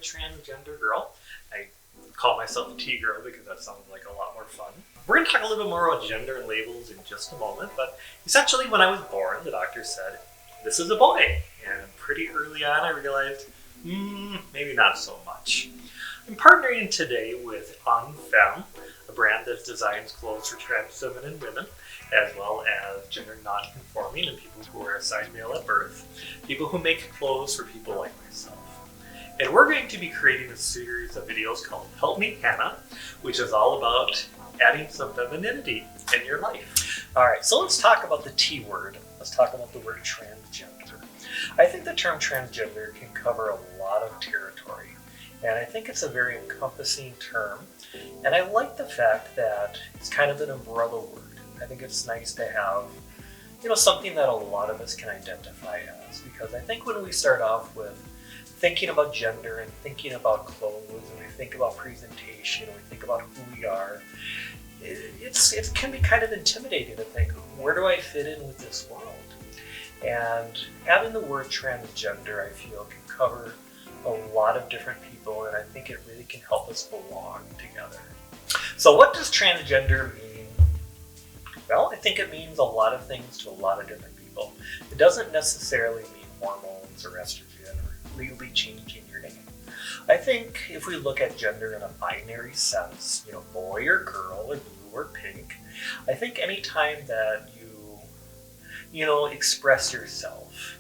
a transgender girl. I call myself a T-girl because that sounds like a lot more fun. We're going to talk a little bit more about gender and labels in just a moment, but essentially when I was born, the doctor said, this is a boy. And pretty early on I realized, maybe not so much. I'm partnering today with En Femme, a brand that designs clothes for trans feminine women, as well as gender non-conforming and people who are assigned male at birth, people who make clothes for people like myself. And we're going to be creating a series of videos called Help Me Hannah, which is all about adding some femininity in your life. Alright, so let's talk about the T word. Let's talk about the word transgender. I think the term transgender can cover a lot of territory, and I think it's a very encompassing term, and I like the fact that it's kind of an umbrella word. I think it's nice to have, something that a lot of us can identify as, because I think when we start off with thinking about gender and thinking about clothes and we think about presentation and we think about who we are, it can be kind of intimidating to think, where do I fit in with this world? And having the word transgender, I feel, can cover a lot of different people, and I think it really can help us belong together. So what does transgender mean? Well, I think it means a lot of things to a lot of different people. It doesn't necessarily mean hormones or estrogen or legally changing your name. I think if we look at gender in a binary sense, boy or girl or blue or pink, I think any time that you express yourself,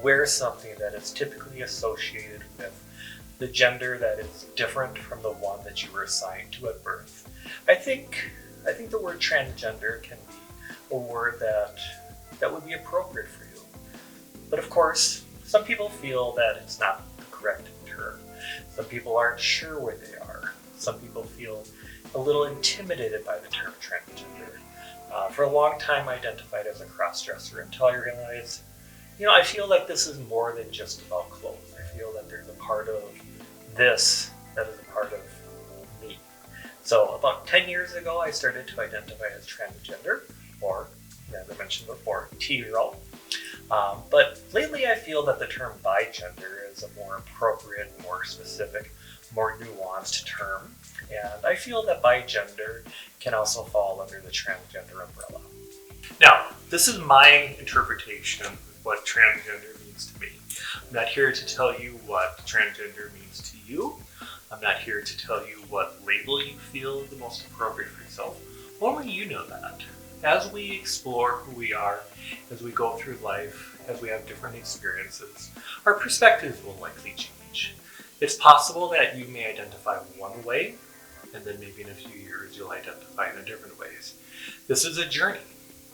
wear something that is typically associated with the gender that is different from the one that you were assigned to at birth, I think the word transgender can be a word that would be appropriate for you. But of course, some people feel that it's not the correct term. Some people aren't sure where they are. Some people feel a little intimidated by the term transgender. For a long time, I identified as a cross-dresser until I realized, I feel like this is more than just about clothes. I feel that there's a part of this that is a part of me. So about 10 years ago, I started to identify as transgender, or as I mentioned before, T-girl. But lately I feel that the term bigender is a more appropriate, more specific, more nuanced term. And I feel that bigender can also fall under the transgender umbrella. Now, this is my interpretation of what transgender means to me. I'm not here to tell you what transgender means to you. I'm not here to tell you what label you feel is the most appropriate for yourself. Only you know that. As we explore who we are, as we go through life, as we have different experiences, our perspectives will likely change. It's possible that you may identify one way, and then maybe in a few years you'll identify in a different ways. This is a journey,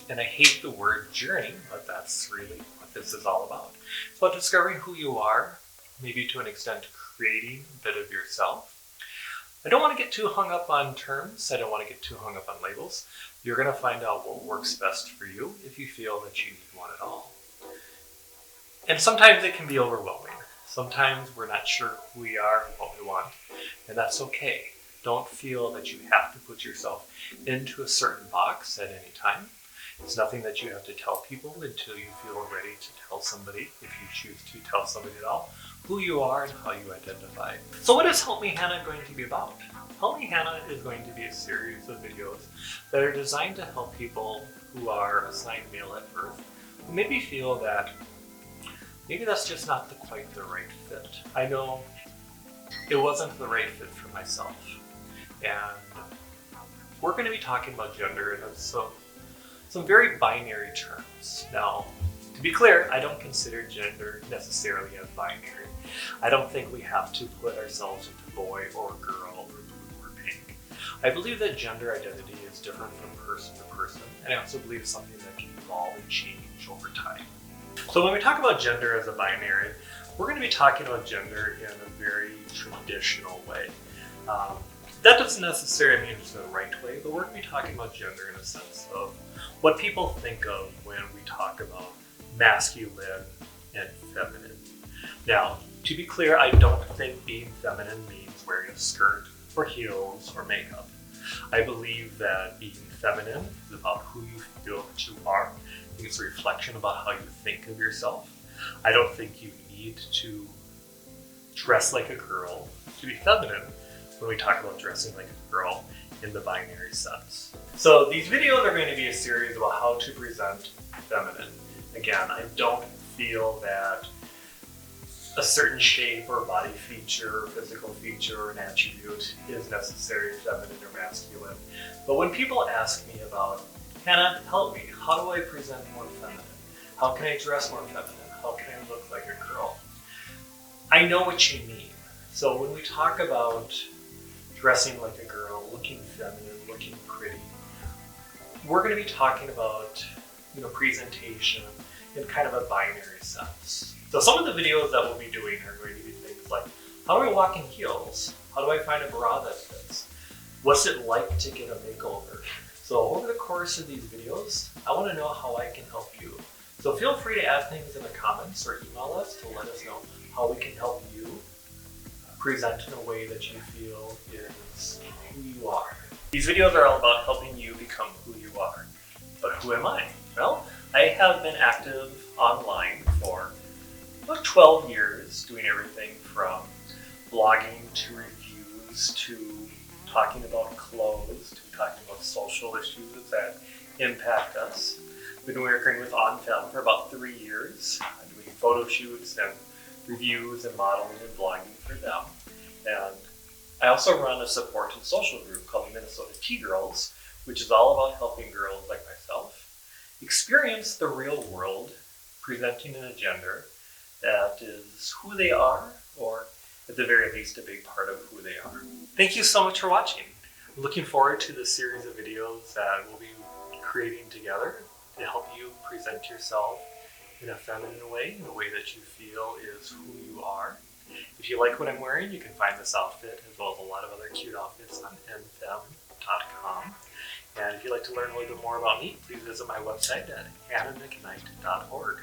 and I hate the word journey, but that's really what this is all about. It's about discovering who you are, maybe to an extent creating a bit of yourself. I don't want to get too hung up on terms. I don't want to get too hung up on labels. You're going to find out what works best for you if you feel that you need one at all. And sometimes it can be overwhelming. Sometimes we're not sure who we are and what we want, and that's okay. Don't feel that you have to put yourself into a certain box at any time. It's nothing that you have to tell people until you feel ready to tell somebody, if you choose to tell somebody at all, who you are and how you identify. So what is Help Me Hannah going to be about? Help Me Hannah is going to be a series of videos that are designed to help people who are assigned male at birth, who maybe feel that maybe that's just not quite the right fit. I know it wasn't the right fit for myself. And we're going to be talking about gender in some very binary terms. Now, to be clear, I don't consider gender necessarily as binary. I don't think we have to put ourselves into boy or girl or blue or pink. I believe that gender identity is different from person to person, and I also believe it's something that can evolve and change over time. So when we talk about gender as a binary, we're going to be talking about gender in a very traditional way. That doesn't necessarily mean it's the right way, but we're going to be talking about gender in a sense of what people think of when we talk about masculine and feminine. Now, to be clear, I don't think being feminine means wearing a skirt or heels or makeup. I believe that being feminine is about who you feel that you are. I think it's a reflection about how you think of yourself. I don't think you need to dress like a girl to be feminine when we talk about dressing like a girl in the binary sense. So these videos are going to be a series about how to present feminine. Again, I don't feel that a certain shape or body feature or physical feature or an attribute is necessarily feminine or masculine. But when people ask me about, Hannah, help me, how do I present more feminine? How can I dress more feminine? How can I look like a girl? I know what you mean. So when we talk about dressing like a girl, looking feminine, looking pretty, we're going to be talking about, presentation in kind of a binary sense. So some of the videos that we'll be doing are going to be things like, how do I walk in heels? How do I find a bra that fits? What's it like to get a makeover? So over the course of these videos, I want to know how I can help you. So feel free to add things in the comments or email us to let us know how we can help you present in a way that you feel is who you are. These videos are all about helping you become who you are. But who am I? Well, I have been active online for about 12 years, doing everything from blogging to reviews to talking about clothes to talking about social issues that impact us. I've been working with En Femme for about 3 years, doing photo shoots and reviews and modeling and blogging for them. And I also run a support and social group called Minnesota Tea Girls, which is all about helping girls like myself experience the real world, presenting in a gender that is who they are, or at the very least a big part of who they are. Thank you so much for watching. I'm looking forward to the series of videos that we'll be creating together to help you present yourself in a feminine way, in a way that you feel is who you are. If you like what I'm wearing, you can find this outfit as well as a lot of other cute outfits on enfemme.com. And if you'd like to learn a little bit more about me, please visit my website at hannahmcknight.org.